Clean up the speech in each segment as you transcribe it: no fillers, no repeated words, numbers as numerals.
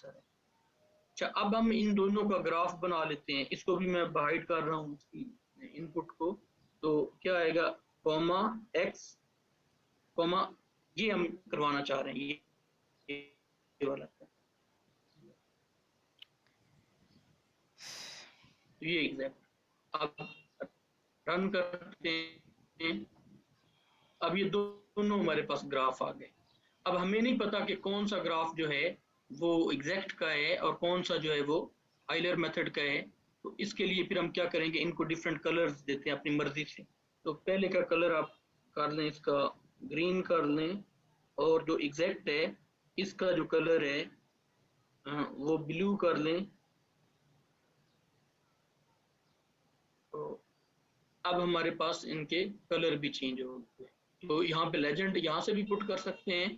Answer है। अच्छा, अब हम इन दोनों का ग्राफ बना लेते हैं। इसको भी मैं हाइड कर रहा हूँ इसकी इनपुट को। तो क्या आएगा, कॉमा एक्स कॉमा, ये हम करवाना चाह रहे हैं, ये वाला। तो ये एग्जैक्ट अब रन करते हैं। अब ये दोनों हमारे पास ग्राफ आ गए। अब हमें नहीं पता कि कौन सा ग्राफ जो है वो एग्जैक्ट का है और कौन सा जो है वो आइलर मेथड का है। तो इसके लिए फिर हम क्या करेंगे, इनको डिफरेंट कलर्स देते हैं अपनी मर्जी से। तो पहले का कलर आप कर लें, इसका ग्रीन कर लें, और जो एग्जैक्ट है इसका जो कलर है वो ब्लू कर लें। तो अब हमारे पास इनके कलर भी चेंज हो गए। तो यहाँ पे लेजेंड यहाँ से भी पुट कर सकते हैं।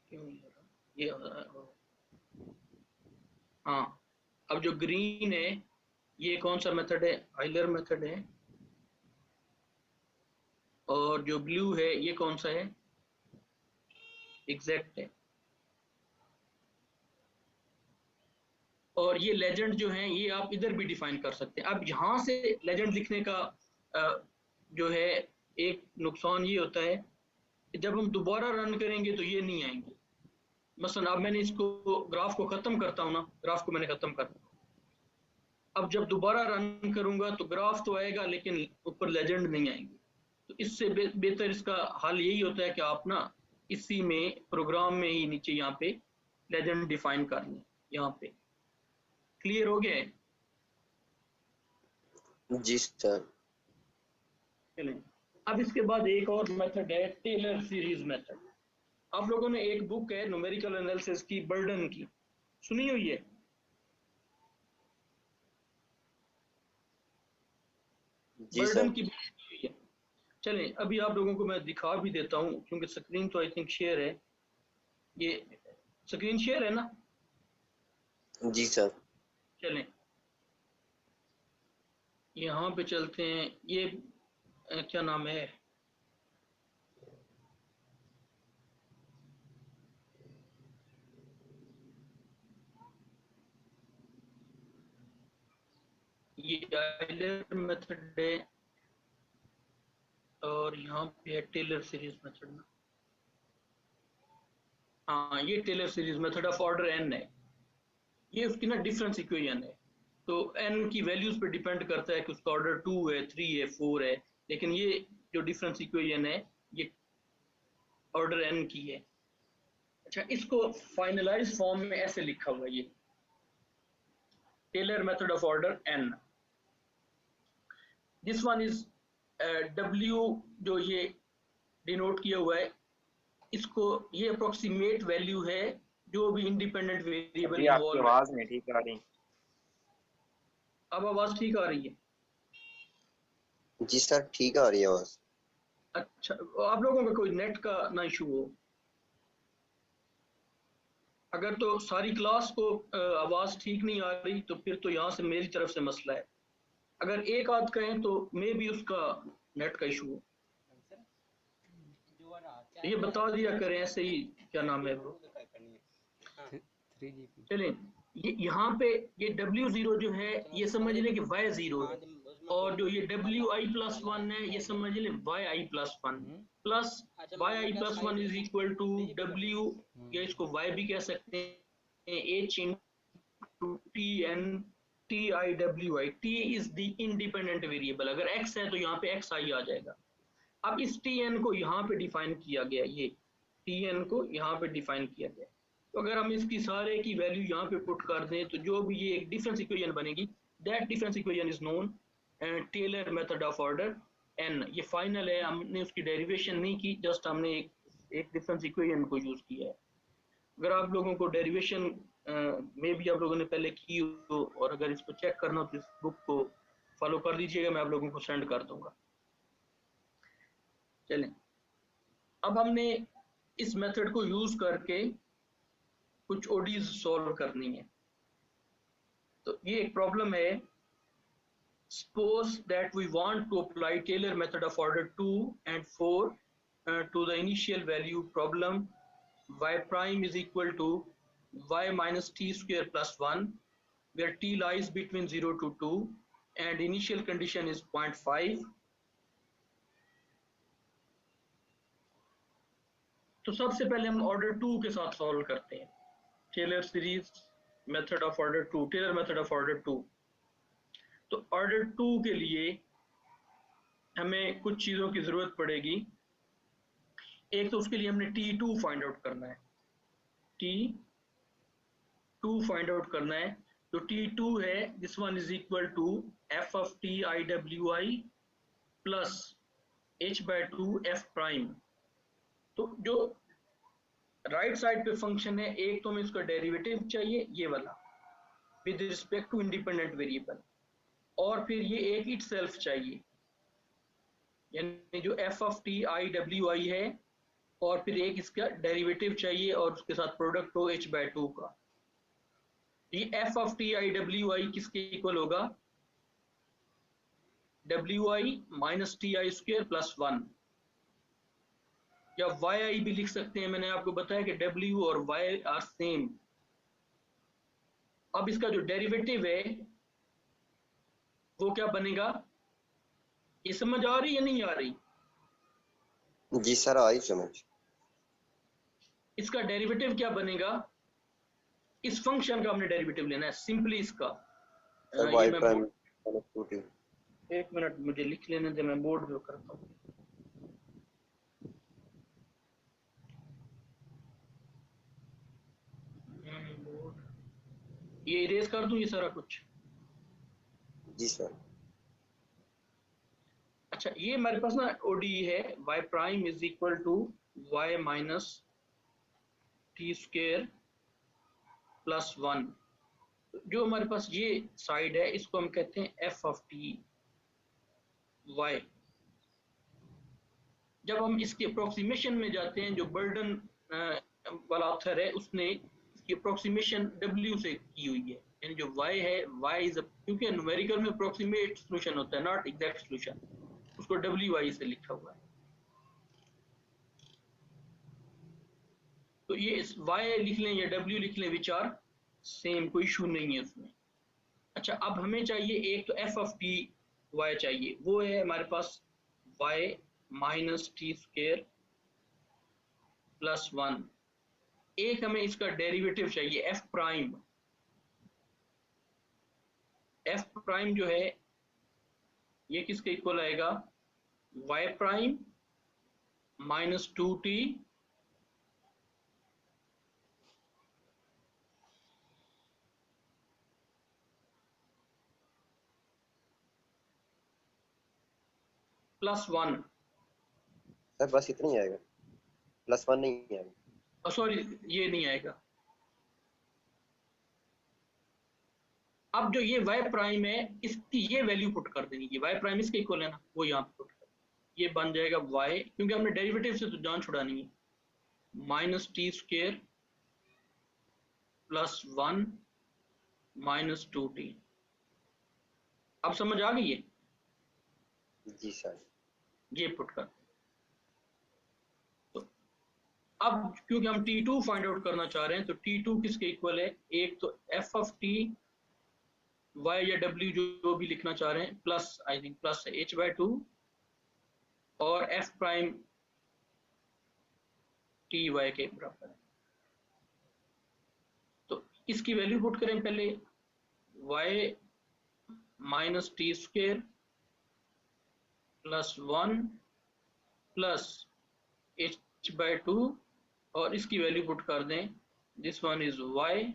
क्यों ये हाँ, अब जो ग्रीन है ये कौन सा मेथड है, आइलर मेथड है। और जो ब्लू है ये कौन सा है, एग्जैक्ट है। और ये लेजेंड जो है ये आप इधर भी डिफाइन कर सकते हैं। अब यहाँ से लेजेंड लिखने का जो है एक नुकसान ये होता है कि जब हम दोबारा रन करेंगे तो ये नहीं आएंगे। मसलन अब मैंने इसको ग्राफ को खत्म करता हूँ ना, ग्राफ को मैंने खत्म कर दिया। अब जब दोबारा रन करूंगा तो ग्राफ तो आएगा लेकिन ऊपर लेजेंड नहीं आएंगे। तो इससे बेहतर इसका हल यही होता है कि आप ना इसी में प्रोग्राम में ही नीचे यहाँ पे लेजेंड डिफाइन कर लें। यहाँ पे क्लियर हो गया है? जी सर। चलें, अब इसके बाद एक और मेथड है टेलर सीरीज मेथड। आप लोगों ने एक बुक है न्यूमेरिकल एनालिसिस की, बर्डन की, सुनी हुई है? जी बर्डन सर। की बुक सुनी हुई है? चलें, अभी आप लोगों को मैं दिखा भी देता हूँ क्योंकि स्क्रीन तो आई थिंक शेयर है। ये स्क्रीन शेयर है ना? जी सर। चलें, यहाँ पे चलते हैं। ये क्या नाम है, ये आइलर मेथड है और यहाँ पे है टेलर सीरीज मेथड ना। हाँ, ये Taylor series method of order n है। ये उसकी ना डिफरेंस इक्वेशन है। तो एन की वैल्यूज पे डिपेंड करता है कि उसका ऑर्डर 2 है, 3 है, 4 है। लेकिन ये जो डिफरेंस इक्वेशन है ये ऑर्डर एन की है। अच्छा, इसको फाइनलाइज फॉर्म में ऐसे लिखा हुआ है, ये Taylor method of order n. This one is W, जो ये डिनोट किया हुआ है, इसको ये अप्रोक्सीमेट वैल्यू है जो भी इंडिपेंडेंट वेरिएबल अभी आपकी इन्वॉल्व है। आवाज नहीं ठीक आ रही। अब आवाज ठीक आ रही है? जी सर, ठीक आ रही है आवाज। अच्छा, आप लोगों का कोई नेट का ना इशू हो? अगर तो सारी क्लास को आवाज ठीक नहीं आ रही तो फिर तो यहाँ से मेरी तरफ से मसला है। अगर एक आध कहें तो मे भी उसका नेट का इशू हो। ये बता दिया करें ऐसे ही, क्या नाम है वो। चलें, यहाँ पे ये W0 जो है ये समझ लें कि Y0 है, और जो ये WI+1 है ये समझ लें YI+1 plus YI+1 is equal to W, या इसको Y भी कह सकते हैं, H into TN TIWI। T is the independent variable. अगर X है तो यहाँ पे XI आ जाएगा। अब इस TN को यहाँ पे डिफाइन किया गया, ये TN को यहाँ पे डिफाइन किया गया। तो अगर हम इसकी सारे की वैल्यू यहाँ पे पुट कर दें तो जो भी ये एक डिफरेंस इक्वेशन बनेगी, that difference equation is known Taylor method of order n. ये फाइनल है, हमने उसकी डेरिवेशन नहीं की, जस्ट हमने एक डिफरेंस इक्वेशन को यूज किया है। अगर आप लोगों को डेरिवेशन में भी आप लोगों ने पहले की हो और अगर इसको चेक करना हो तो इस बुक को फॉलो कर लीजिएगा, मैं आप लोगों को सेंड कर दूंगा। चलें, अब हमने इस मेथड को यूज करके कुछ ओडीज सॉल्व करनी है। तो ये एक प्रॉब्लम है। Suppose that we want to apply Taylor method of order 2 and 4 to the initial value problem y prime is equal to y minus t square plus 1, where t lies between 0 to 2 and initial condition is 0.5. तो सबसे पहले हम order 2 के साथ solve करते हैं। Taylor series method of order 2, Taylor method of order 2। तो order 2 के लिए हमें कुछ चीजों की जरूरत पड़ेगी। एक तो उसके लिए हमने T2 फाइंड आउट करना है, T2 फाइंड आउट करना है। तो T2 है, this one is equal to f of t iwi plus h/2 f prime. तो जो राइट साइड पे फंक्शन है, एक तो हमें इसका डेरिवेटिव चाहिए ये वाला with respect to independent variable, और फिर ये एक इटसेल्फ चाहिए, यानी जो f of t iwi है, और फिर एक इसका डेरिवेटिव चाहिए और उसके साथ प्रोडक्ट हो h/2 का। ये f of t iwi किसके इक्वल होगा? wi minus ti square plus 1, या yi भी लिख सकते हैं। मैंने आपको बताया कि w और y आर सेम। अब इसका जो डेरिवेटिव है वो क्या बनेगा? ये समझ आ रही या नहीं आ रही? जी सर, आई समझ। इसका डेरिवेटिव क्या बनेगा? इस फंक्शन का हमने डेरिवेटिव लेना है, सिंपली इसका। y prime minus 2t। एक मिनट मुझे लिख लेने दे, मैं बोर्ड पे करता हूँ। ये इरेज कर दूं ये सारा कुछ? जी सर। अच्छा, ये हमारे पास ना ओडी है, y prime is equal to y minus T square plus 1। जो हमारे पास ये साइड है इसको हम कहते हैं f ऑफ t y। जब हम इसके अप्रोक्सीमेशन में जाते हैं, जो बर्डन वाला ऑथर है उसने इसकी अप्रोक्सीमेशन w से की हुई है, यानी जो y है, y इज, क्योंकि न्यूमेरिकल में अप्रोक्सीमेट सॉल्यूशन होता है, नॉट एग्जैक्ट सॉल्यूशन, उसको wy से लिखा हुआ है। तो ये इस y लिख लें या w लिख लें, विच आर सेम, कोई इशू नहीं है उसमें। अच्छा, अब हमें चाहिए एक तो f ऑफ t y चाहिए, वो है हमारे पास y minus T square plus 1। एक हमें इसका डेरिवेटिव चाहिए f प्राइम। f प्राइम जो है ये किसके इक्वल आएगा? y prime minus 2t plus 1। Sir बस इतना ही आएगा, प्लस 1 नहीं आएगा। सॉरी, ये नहीं आएगा। अब जो ये y प्राइम है इसकी ये वैल्यू पुट कर देनी है, y प्राइम इसके इक्वल है ना, वो यहाँ पे पुट कर, ये बन जाएगा y, क्योंकि हमने डेरिवेटिव से तो जान छुड़ानी है, minus T square plus 1 minus 2t। अब समझ आ गई है? जी सर। ये पुट कर। तो अब क्योंकि हम T2 फाइंड आउट करना चाह रहे हैं, तो T2 किसके इक्वल है? एक तो f ऑफ t y या w जो भी लिखना चाह रहे हैं, plus I think plus h/2 और f प्राइम t y के बराबर है। तो इसकी वैल्यू पुट करें पहले, y minus T square plus 1 plus h/2, और इसकी वैल्यू पुट कर दें, this one is y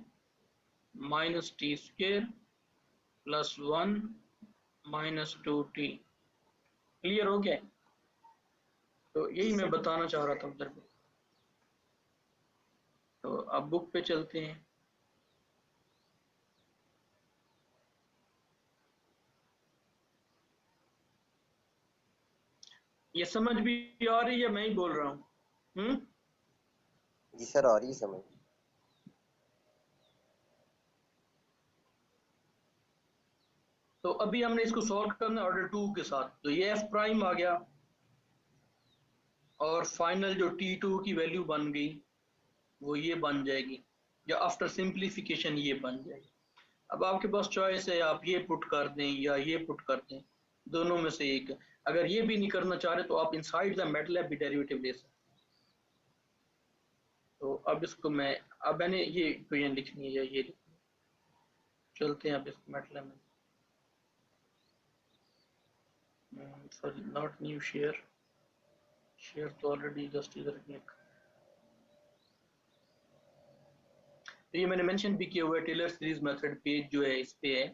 minus T square plus 1 minus 2t। Clear हो गया? तो यही मैं बताना चाह रहा था उधर पे। तो अब बुक पे चलते हैं। ये समझ भी आ रही है, मैं ही बोल रहा हूँ? जी सर, आ रही है समझ। तो अभी हमने इसको सॉल्व करना है ऑर्डर 2 के साथ। तो ये f प्राइम आ गया और फाइनल जो T2 की वैल्यू बन गई वो ये बन जाएगी, या आफ्टर सिंप्लीफिकेशन ये बन जाएगी। अब आपके पास चॉइस है, आप ये पुट कर दें या ये पुट कर दें, दोनों में से एक। अगर ये भी नहीं करना चाह रहे तो आप इनसाइड द मैटलैब भी डेरिवेटिव ले सकते हैं। तो अब इसको अब मैंने ये इक्वेशन लिखनी है या ये लिखनी है। चलते हैं अब इसको मैटलैब में। Sorry, not new share, share तो ऑलरेडी जस्ट इधर क्लिक। तो ये मैंने मेंशन भी किया हुआ है, टेलर सीरीज मेथड पेज जो है इस पे है।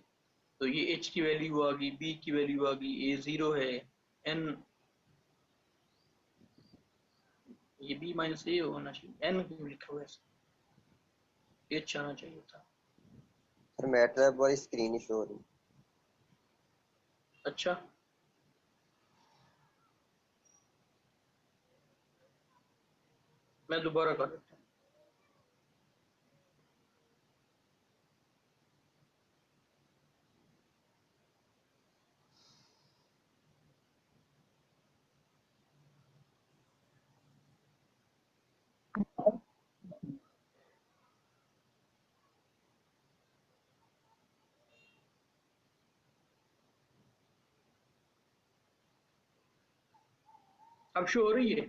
तो ये h की वैल्यू आ गई, b की वैल्यू आ गई, a 0 है, n ये b माइनस a होना चाहिए, n क्यों लिखा हुआ है, h आना चाहिए था। सर मैटलैब वाली स्क्रीन ही शो हो रही। अच्छा, मैं दोबारा कर देता हूँ। अब शो हो रही है?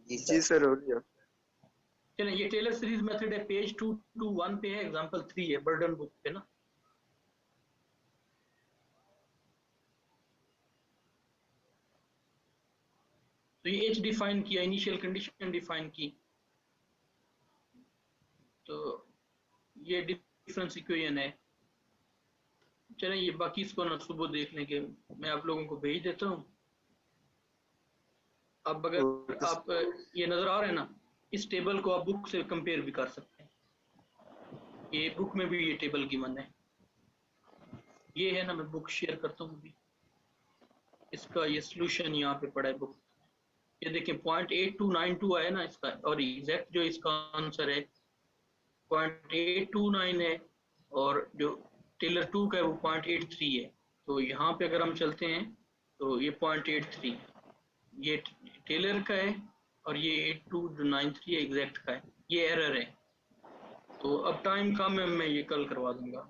जी सर हो रही है। चलें, ये टेलर सीरीज मेथड है, पेज 221 पे है, एग्जांपल 3 है बर्डन बुक पे ना। तो ये h डिफाइन किया, इनिशियल कंडीशन डिफाइन की, तो ये डिफरेंस इक्वेशन है। चलें, ये बाकी इसको ना सुबह देख लेंगे, मैं आप लोगों को भेज देता हूँ। अब अगर आप ये नजर आ रहे हैं ना, इस टेबल को आप बुक से कंपेयर भी कर सकते हैं, ये बुक में भी ये टेबल गिवन है। ये है ना, मैं बुक शेयर करता हूँ अभी, इसका ये सॉल्यूशन यहाँ पे पड़ा है बुक। ये देखिए 0.8292 आया ना इसका, और एग्जैक्ट जो इसका आंसर है 0.829 है, और जो टेलर 2 का है वो 0.83 है। तो यहाँ पे अगर हम चलते हैं तो ये 0.83 ये टेलर का है, और ये 8293 है एग्जैक्ट का है, ये एरर है। तो अब टाइम कम है, मैं ये कल करवा दूंगा,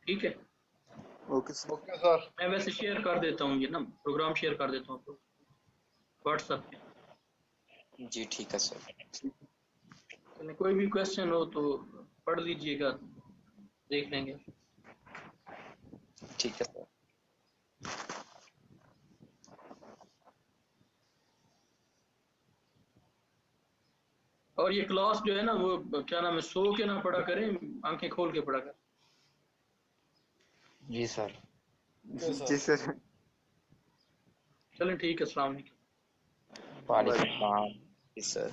ठीक है? Okay sir. मैं वैसे शेयर कर देता हूँ, ये ना प्रोग्राम शेयर कर देता हूँ व्हाट्सएप पे। जी ठीक है सर। चलिए, कोई भी क्वेश्चन हो तो पढ़ लीजिएगा, देख लेंगे। ठीक है सर। और ये क्लास जो है ना, वो क्या नाम है, सो के ना पढ़ा करें, आंखें खोल के पढ़ा करें। जी सर। जी सर। चलें, ठीक है, अस्सलाम वालेकुम। वालेकुम सलाम। जी सर।